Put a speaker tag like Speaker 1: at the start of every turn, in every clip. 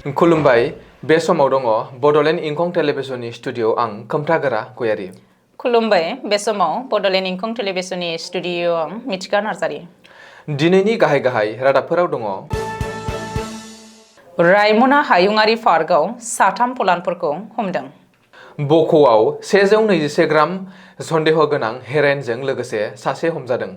Speaker 1: खुलुमबाय बे समाव दङ बडलेण्ड इंखं टेलिभिजननि स्टुडिअ आं खोमथागोरा गयारि।
Speaker 2: खुलुमबाय बे समाव बडलेण्ड इंखं टेलिभिजननि स्टुडिअ आं मिथिका नार्जारि।
Speaker 1: दिनैनि गाहाय रादाबफोराव दङ
Speaker 2: रायमना हायुङारि पार्कआव साथाम पलानफोरखौ हमदों।
Speaker 1: बक'आव 126 ग्राम सन्देह गोनां हेर'इनजों लोगोसे सासे हमजादों।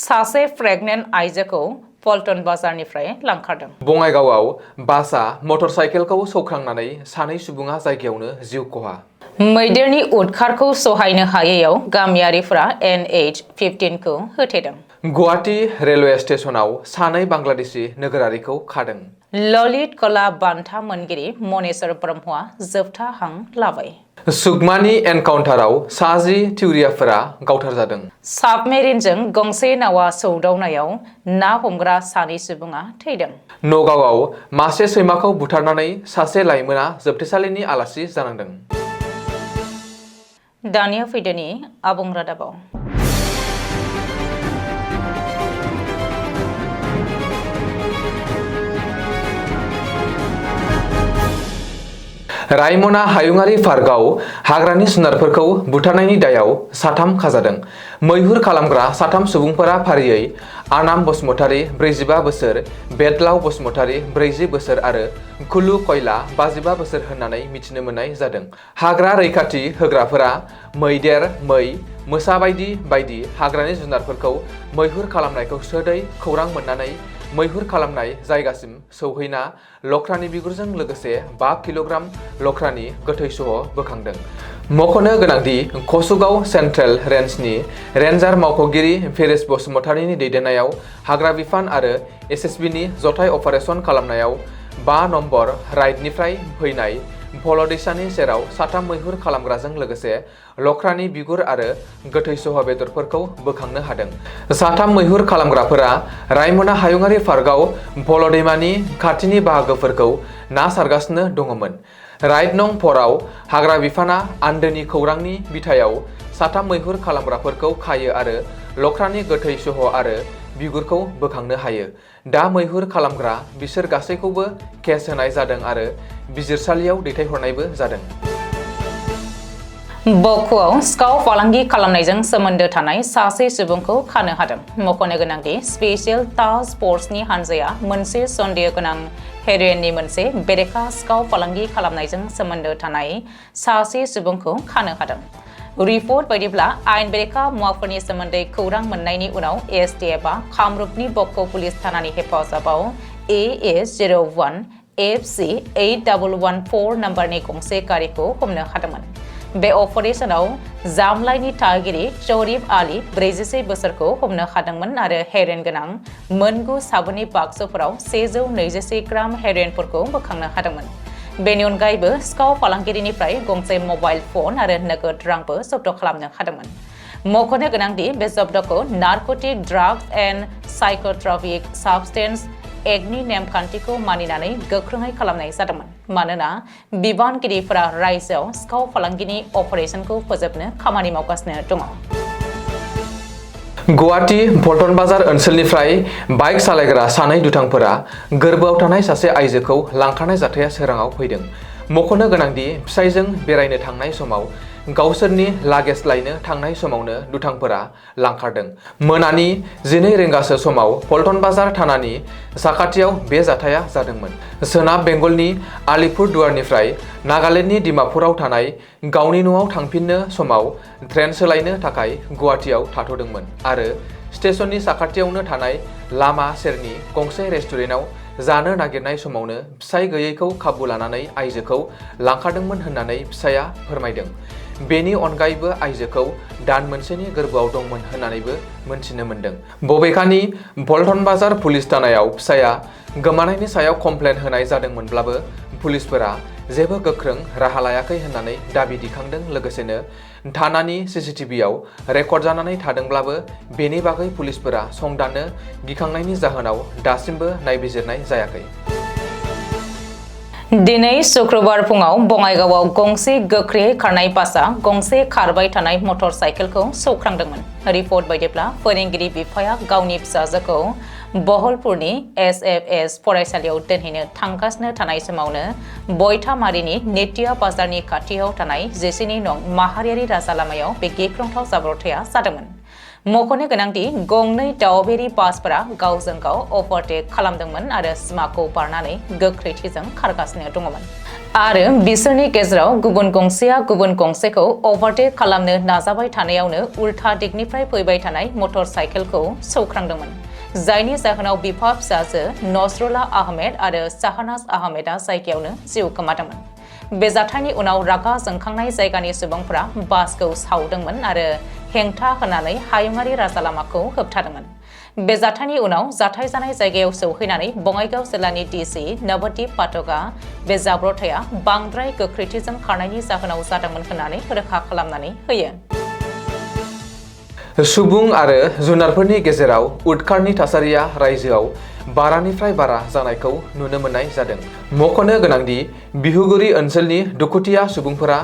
Speaker 2: सासे प्रेगनेन्ट आइजोखौ पल्टन बाजारनिफ्राय लांखारदों।
Speaker 1: बङाइगावआव बासआ मटरसाइकेलखौ सौख्रांनानै सानै सुबुङा जायगायावनो जिउ खहा।
Speaker 2: मैदेरनि उदखारखौ सहायनो हायैयाव गामियारिफोरा NH-15 खौ होथेदों।
Speaker 1: गुवाहाटी रेलवे स्टेशनाव सानै बांलादेशी नोगोरारिखौ खादों।
Speaker 2: ललित कला बान्था मोनगिरि मनेश्वर ब्रह्मआ जोबथा हां लाबाय।
Speaker 1: सुकमानि एनकाउन्टाराव 60 थिउरियाफोरा गावथारजादों।
Speaker 2: साबमेरिनजों गंसे नावा सौदावनायाव ना हमग्रा सानै सुबुङा थैदों।
Speaker 1: नगावआव मासे सैमाखौ बुथारनानै सासे लाइमोना जोबथेसालिनि आलासि जानांदों।
Speaker 2: दानिया फैदोनि आबुं रादाबाव।
Speaker 1: रायमना हायुङारि पार्कआव हाग्रानि जुनारफोरखौ बुथारनायनि दायाव साथाम खाजादों। मैहुर खालामग्रा साथाम सुबुंफोरा फारियै आनाम बसुमतारी 45 बोसोर, बेदलाव बसुमतारी 40 बोसोर आरो कुलु कयला 55 बोसोर होननानै मिथिनो मोननाय जादों। हाग्रा रैखाथि होग्राफोरा मैदेर, मै, मोसा बायदि हाग्रानि जुनारफोरखौ मैहुर खालामनायखौ सोदै खौरां मोननानै मैहुर खालामनाय जायगासिम सौहैना लख्रानि बिगुरजों लोगोसे 5 किल'ग्राम लख्रानि गोथै सह बोखांदों। मख'नो गोनांदि कसुगाव सेन्ट्रेल रेन्जनि रेन्जार मावख'गिरि फेरिस बसुमतारीनि दैदेननायाव हाग्रा बिफान आरो SSBनि जथाय अपारेसन खालामनायाव 5 नम्बर राइडनिफ्राय फैनाय भल दैसानि सेराव साथाम मैहुर खालामग्राजों लोगोसे लख्रानि बिगुर आरो गोथै सह बेदरफोरखौ बोखांनो हादों। साथाम मैहुर खालामग्राफोरा रायमना हायुङारि पार्कआव भल दैमानि खाथिनि बाहागोफोरखौ ना सारगासिनो दङमोन। राइड नं 4 आव हाग्रा बिफाना आन्दोनि खौरांनि बिथायाव साथाम मैहुर खालामग्राफोरखौ खायो आरो लख्रानि गोथै सह आरो बिगुरखौ बोखांनो हायो। दा मैहुर खालामग्रा बिसोर गासैखौबो केस होनाय जादों आरो बिजिरसालियाव दैथायहरनायबो जादों।
Speaker 2: बक'आव सिखाव फालांगि खालामनायजों सोमोन्दो थानाय सासे सुबुंखौ खानो हादों। मख'नो गोनांदि स्पेशल टास्क फर्सनि हानजाया मोनसे सन्देह गोनां हेर'इननि मोनसे बेरेखा सिखाव फालांगि खालामनायजों सोमोन्दो थानाय सासे सुबुंखौ खानो हादों। रिपर्ट बायदिब्ला आयेन बेरेखा मुवाफोरनि सोमोन्दै खौरां मोननायनि उनाव STFआ कामरुपनि बक' पुलिस थानानि हेफाजाबाव AS01 FC 8114 नाम्बारनि गंसे गारिखौ हमनो हादोंमोन। बे अपारेशनाव जामलाइनि थागिरि शरीफ आली 46 बोसोरखौ हमनो हादोंमोन आरो हेर'इन गोनां मोनगु साबोननि बाक्सुफोराव 126 ग्राम हेर'इनफोरखौ बोखांनो हादोंमोन। बेनि अनगायैबो सिखाव फालांगिरिनिफ्राय गंसे मबाइल फन आरो नोगोद रांबो जब्द खालामनो हादोंमोन। मख'नो गोनांदि बे जब्दखौ नार्क'टिक ड्राग्स एन्ड साइकोट्रपिक साबस्टेन्स एक्टनि नेमखान्थिखौ मानिनानै गोख्रोङै खालामनाय जादोंमोन, मानोना बिबानगिरिफोरा रायजोआव सिखाव फालांगिनि अपारेशनखौ फोजोबनो खामानि मावगासिनो दङ।
Speaker 1: गुवाहाटी पल्टन बाजार ओनसोलनिफ्राय बाइक सालायग्रा सानै दुथांफोरा गोरबोआव थानाय सासे आइजोखौ लांखारनाय जाथाया सोराङाव फैदों। मख'नो गोनांदि फिसायजों बेरायनो थांनाय समाव गावसोरनि लागेज लायनो थांनाय समावनो दुथांफोरा लांखारदों। मोनानि 12 रिंगासो समाव पल्टन बाजार थानानि साखाथियाव बे जाथाया जादोंमोन। सोनाब बेंगलनि आलिपुरदुवारनिफ्राय नागालेण्डनि डिमापुराव थानाय गावनि न'आव थांफिननो समाव ट्रेन सोलायनो थाखाय गुवाहाटीयाव थाथ'दोंमोन आरो स्टेशननि साखाथियावनो थानाय लामा सेरनि गंसे रेस्टुरेन्टआव जानो नागिरनाय समावनो फिसाय गैयैखौ खाबु लानानै आइजोखौ लांखारदोंमोन होननानै फिसाया फोरमायदों। बेनि अनगायैबो आइजोखौ दान मोनसेनि गोरबोआव दंमोन होननानैबो मोनथिनो मोन्दों। बबेखानि पल्टन बाजार पुलिस थानायाव फिसाया गोमानायनि सायाव कमप्लेन होनाय जादोंमोनब्लाबो पुलिसफोरा जेबो गोख्रों राहा लायाखै होननानै दाबि दिखांदों। लोगोसेनो थानानि CCTVआव रेकर्ड जानानै थादोंब्लाबो बेनि बागै पुलिसफोरा संदाननो गिखांनायनि जाहोनाव दासिमबो नायबिजिरनाय जायाखै।
Speaker 2: दिनै शुक्रबार फुङाव बङाइगावआव गंसे गोख्रैयै खारनाय बासआ गंसे खारबाय थानाय मटर साइकेलखौ सौख्रांदोंमोन। रिपर्ट बायदिब्ला फोरोंगिरि बिफाया गावनि फिसाजोखौ बहलपुरनि SFS फरायसालियाव दोनहैनो थांगासिनो थानाय समावनो बयथामारिनि नेटिया बाजारनि खाथियाव थानाय जेसिनि नं माहारियारि राजा लामायाव बे गिख्रंथाव जाब्रबथाया जादोंमोन। मख'नो गोनांदि गंनै दावबायारि बासफोरा गावजों गाव अभारटेक खालामदोंमोन आरो सिमाखौ बारनानै गोख्रैथिजों खारगासिनो दङमोन आरो बिसोरनि गेजेराव गुबुन गंसेया गुबुन गंसेखौ अभारटेक खालामनो नाजाबाय थानायावनो उल्था दिगनिफ्राय फैबाय थानाय मटर साइकेलखौ सौख्रांदोंमोन, जायनि जाहोनाव बिफा फिसाजो नजरुल्ला आहमेद आरो शाहनाज आहमेदा जायगायावनो जिउ गोमादोंमोन। बे जाथायनि उनाव रागा जोंखांनाय जायगानि सुबुंफोरा बासखौ सावदोंमोन आरो हेंथा होनानै हायुङारि राजा लामाखौ होबथादोंमोन। बे जाथायनि उनाव जाथाय जानाय जायगायाव सौहैनानै बङाइगाव जिल्लानि डिसि नवदीप पाठकआ बे जाब्रबथाया बांद्राय गोख्रैथिजों खारनायनि जाहोनाव जादोंमोन होननानै रोखा खालामनानै होयो।
Speaker 1: सुबुं आरो जुनारफोरनि गेजेराव उदखारनि थासारिया रायजोआव बारानिफ्राय बारा जानायखौ नुनो मोननाय जादों। मख'नो गोनांदि बिहुगुरि ओनसोलनि दुखुथिया सुबुंफोरा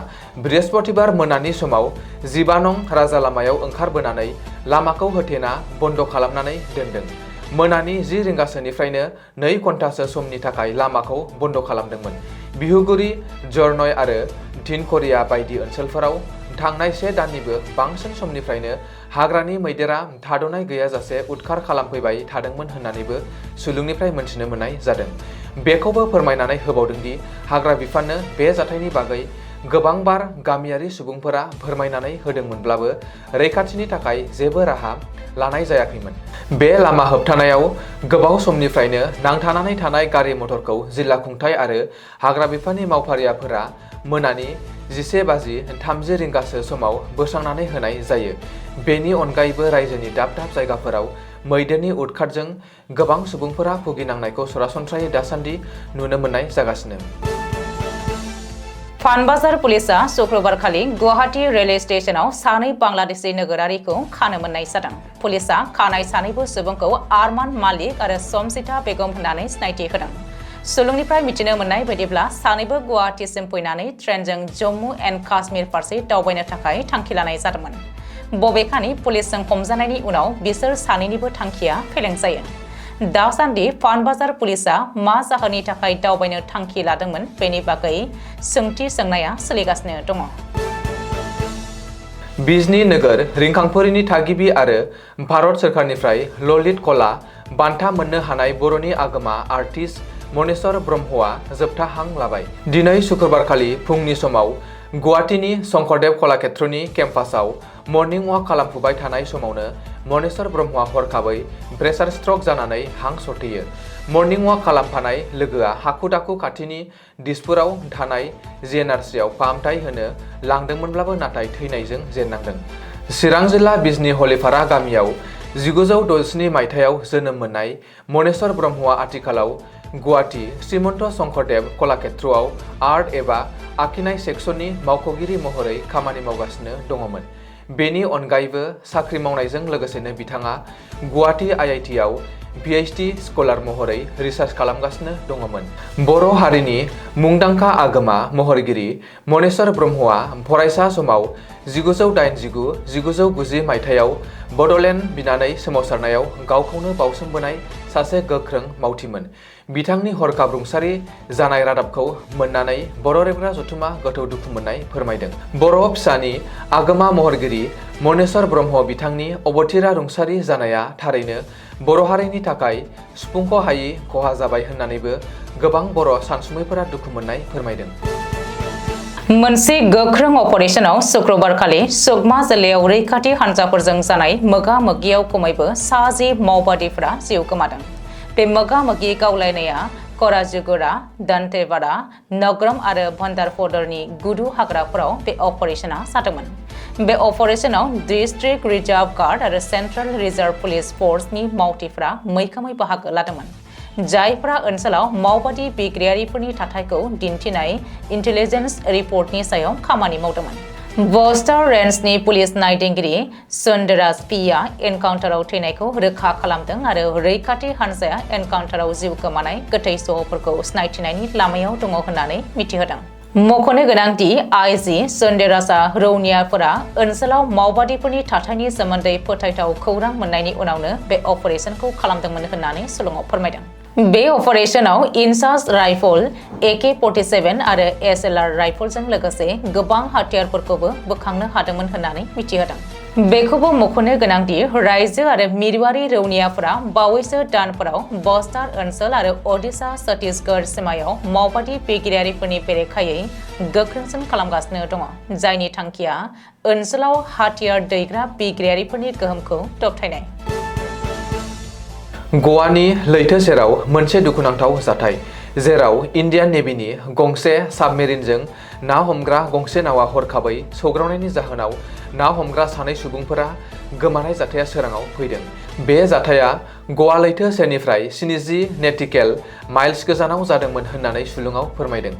Speaker 1: बृहस्पतिबार मोनानि समाव 15 नं राजा लामायाव ओंखारबोनानै लामाखौ होथेना बन्द' खालामनानै दोनदों। मोनानि 10 रिंगासोनिफ्रायनो 2 घन्टासो समनि थाखाय लामाखौ बन्द' खालामदोंमोन। बिहुगुरि, जरनय आरो धिनखरिया बायदि ओनसोलफोराव थांनाय 1 दाननिबो बांसिन समनिफ्रायनो हाग्रानि मैदेरा थाद'नाय गैयाजासे उदखार खालामफैबाय थादोंमोन होननानैबो सुलुंनिफ्राय मोनथिनो मोननाय जादों। बेखौबो फोरमायनानै होबावदोंदि हाग्रा बिफाननो बे जाथायनि बागै गोबांबार गामियारि सुबुंफोरा फोरमायनानै होदोंमोनब्लाबो रैखाथिनि थाखाय जेबो राहा लानाय जायाखैमोन। बे लामा होबथानायाव गोबाव समनिफ्रायनो नांथानानै थानाय गारि मटरखौ जिल्ला खुंथाय आरो हाग्रा बिफाननि मावफारियाफोरा मोनानि 11:30 रिंगासो समाव बोस्रांनानै होनाय जायो। बेनि अनगायैबो रायजोनि दाब दाब जायगाफोराव मैदेरनि उदखारजों गोबां सुबुंफोरा भुगिनांनायखौ सरासनस्रायै दासान्दि नुनो मोननाय जागासिनो।
Speaker 2: पानबाजार पुलिसा शुक्रबारखालि गुवाहाटी रेलवे स्टेशनाव सानै बांलादेशी नोगोरारिखौ खानो मोननाय जादों। पुलिसा खानाय सानैबो सुबुंखौ आरमान मालिक आरो समजिता बेगम होननानै सिनायथि होदों। सुलुंनिफ्राय मिथिनो मोननाय बायदिब्ला सानैबो गुवाहाटीसिम फैनानै ट्रेनजों जम्मु एन्ड काश्मीर फारसे दावबायनो थाखाय थांखि लानाय जादोंमोन। बबेखानि पुलिसजों हमजानायनि उनाव बिसोर सानैनिबो थांखिया फेलें जायो। दासान्दि पानबाजार पुलिसा मा जाहोननि थाखाय दावबायनो थांखि लादोंमोन बेनि बागै सोंथि सोंनाया सोलिगासिनो दङ।
Speaker 1: बिजनी नोगोर रिंखांफोरनि थागिबि आरो भारत सोरखारनिफ्राय ललित कला बान्था मोननो हानाय बर'नि आगोमा आर्टिस्ट मनेश्वर ब्रह्मआ जोबथा हां लाबाय। दिनै शुक्रबारखालि फुंनि समाव गुवाहाटीनि शंकरदेव कलाक्षेत्रनि केम्पासआव मर्निं वाक खालामफुबाय थानाय समावनो मनेश्वर ब्रह्मआ हरखाबै प्रेसार स्ट्रक जानानै हां सरथेयो। मर्निं वाक खालामफानाय लोगोआ हाखु दाखु खाथिनि दिसपुराव थानाय जिएनआरसिआव फाहामथाय होनो लांदोंमोनब्लाबो नाथाय थैनायजों जेननांदों। चिरां जिल्ला बिजनी हलिपारा गामियाव 1967 मायथाइयाव जोनोम मोननाय मनेश्वर ब्रह्मआ आथिखालाव गुवाहाटी श्रीमन्त शंकरदेव कलाक्षेत्रआव आर्ट एबा आखिनाय सेक्सननि मावख'गिरि महरै खामानि मावगासिनो दङमोन। बेनि अनगायैबो साख्रि मावनायजों लोगोसेनो बिथाङा गुवाहाटी IITआव PhD स्कलार महरै रिसार्च खालामगासिनो दङमोन। बर' हारिनि मुंदांखा आगोमा महरगिरि मनेश्वर ब्रह्मआ फरायसा समाव 1989-1990 मायथाइयाव बड'लेण्ड बिनानै सोमावसारनायाव गावखौनो बावसोमबोनाय सासे गोख्रों मावथिमोन। बिथांनि हरखाब रुंसारि जानाय रादाबखौ मोननानै बर' रेबग्रा जथुमा गोथौ दुखु मोननाय फोरमायदों। बर' फिसानि आगोमा महरगिरि मनेश्वर ब्रह्म बिथांनि अबथिरा रुंसारि जानाया थारैनो बर' हारिनि थाखाय सुफुंख' हायि खहा जाबाय होननानैबो गोबां बर' सानसुमैफोरा दुखु मोननाय फोरमायदों।
Speaker 2: मोनसे गोख्रों अपारेशनाव शुक्रबारखालि सुकमा जिल्लायाव रैखाथि हान्जाफोरजों जानाय मोगा-मोगियाव खमैबो 60 माओवादीफोरा जिउ गोमादों। बे मोगा-मोगि गावलायनाया कराजुगुड़ा, दंतेवाड़ा, नगरम आरो भंडारफदरनि गुदु हाग्राफोराव बे अपारेशना जादोंमोन। बे अपारेशनाव डिस्ट्रिक्ट रिजार्व गार्ड आरो सेन्ट्रेल रिजार्व पुलिस फोर्सनि मावथिफोरा मैखोमै बाहागो लादोंमोन, जायफोरा ओनसोलाव माओवादी बिग्रायारिफोरनि थाथायखौ दिन्थिनाय इन्टेलिजेन्स रिपर्टनि सायाव खामानि मावदोंमोन। बस्टार रेन्जनि पुलिस नायदिंगिरि सुन्दराज पीआ एनकाउन्टाराव थैनायखौ रोखा खालामदों आरो रैखाथि हान्जाया एनकाउन्टाराव जिउ गोमानाय गोथै सहफोरखौ सिनायथिनायनि लामायाव दङ होननानै मिथिहोदों। मख'नो गोनांदि आइजि सन्देरासा रौनियाफोरा ओनसोलाव मावबादिफोरनि थाथायनि सोमोन्दै फोथायथाव खौरां मोननायनि उनावनो बे अपारेशनखौ खालामदोंमोन होननानै सुलुङाव फोरमायदों। बे अपारेशनाव इनसास राइफल, AK-47 आरो SLR राइफलजों लोगोसे गोबां हाथियारफोरखौबो बोखांनो हादोंमोन होननानै मिथिहोदों। बेखौबो मख'नो गोनांदि रायजो आरो मिरुआरि रौनियाफोरा बावैसो दानफोराव बस्तार ओनसोल आरो ओडिशा छत्तीसगढ़ सिमायाव मावबादि बिगियारिफोरनि बेरेखायै गोख्रोंसिन खालामगासिनो दङ, जायनि थांखिया ओनसोलाव हाथियार दैग्रा बिगियारिफोरनि गोहोमखौ दबथायनाय।
Speaker 1: गवानि लैथो सेराव मोनसे दुखुनांथाव जाथाय, जेराव इन्डियान नेभिनि गंसे साबमेरिनजों ना हमग्रा गंसे नावा हरखाबै सौग्रावनायनि जाहोनाव ना हमग्रा सानै सुबुंफोरा गोमानाय जाथाया सोराङाव फैदों। बे जाथाया गवा लैथो सेरनिफ्राय 70 नेटिकेल माइल्स गोजानाव जादोंमोन होननानै सुलुङाव फोरमायदों।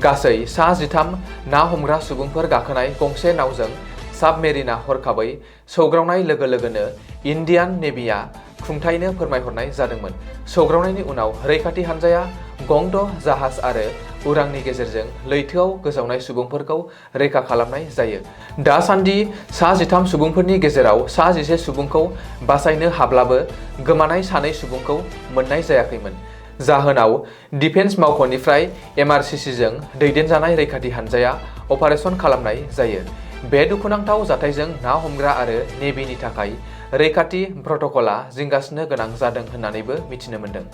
Speaker 1: गासै सा 13 ना हमग्रा सुबुंफोर गाखोनाय गंसे नावजों साबमेरिना हरखाबै सौग्रावनाय लोगो लोगोनो इन्डियान नेभिया खुंथायनो फोरमायहरनाय जादोंमोन। सौग्रावनायनि उनाव रैखाथि हान्जाया गं-द जाहाज आरो उरांनि गेजेरजों लैथोआव गोजावनाय सुबुंफोरखौ रैखा खालामनाय जायो। दासान्दि सा 13 सुबुंफोरनि गेजेराव सा 11 सुबुंखौ बासायनो हाब्लाबो गोमानाय सानै सुबुंखौ मोननाय जायाखैमोन। जाहोनाव डिफेन्स मावख'निफ्राय MRCCजों दैदेनजानाय रैखाथि हान्जाया अपारेशन खालामनाय जायो। बे दुखुनांथाव जाथायजों ना हमग्रा आरो नेभिनि थाखाय रैखाथि प्रट'कलआ जिंगासिनो गोनां जादों होननानैबो मिथिनो मोन्दों।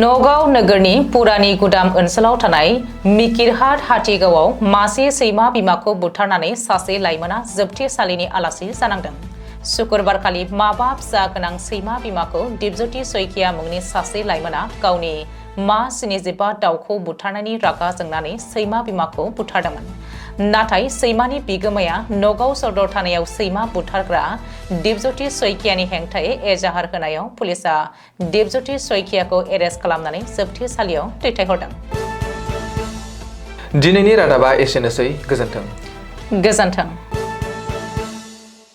Speaker 2: नगाव नोगोरनि पुरानि गुदाम ओनसोलाव थानाय मिकिरहाट हाथिगावआव मासे सैमा बिमाखौ बुथारनानै सासे लाइमोना जोबथेसालिनि आलासि जानांदों। शुक्रबारखालि माबा फिसा गोनां सैमा बिमाखौ दिपज्योति सैकिया मुंनि सासे लाइमोना गावनि मा 75 दाउखौ बुथारनायनि रागा जोंनानै सैमा बिमाखौ बुथारदोंमोन। नाथाय सैमानि बिगोमाया नगाव सदर थानायाव सैमा बुथारग्रा दिपज्योति सैकियानि हेंथायै एजाहार होनायाव पुलिसआ दिपज्योति सैकियाखौ एरेस्ट खालामनानै जोबथेसालियाव दैथायहरदों।
Speaker 1: दिनैनि रादाबा एसेनोसै। गोजोन्थों।
Speaker 2: गोजोन्थों।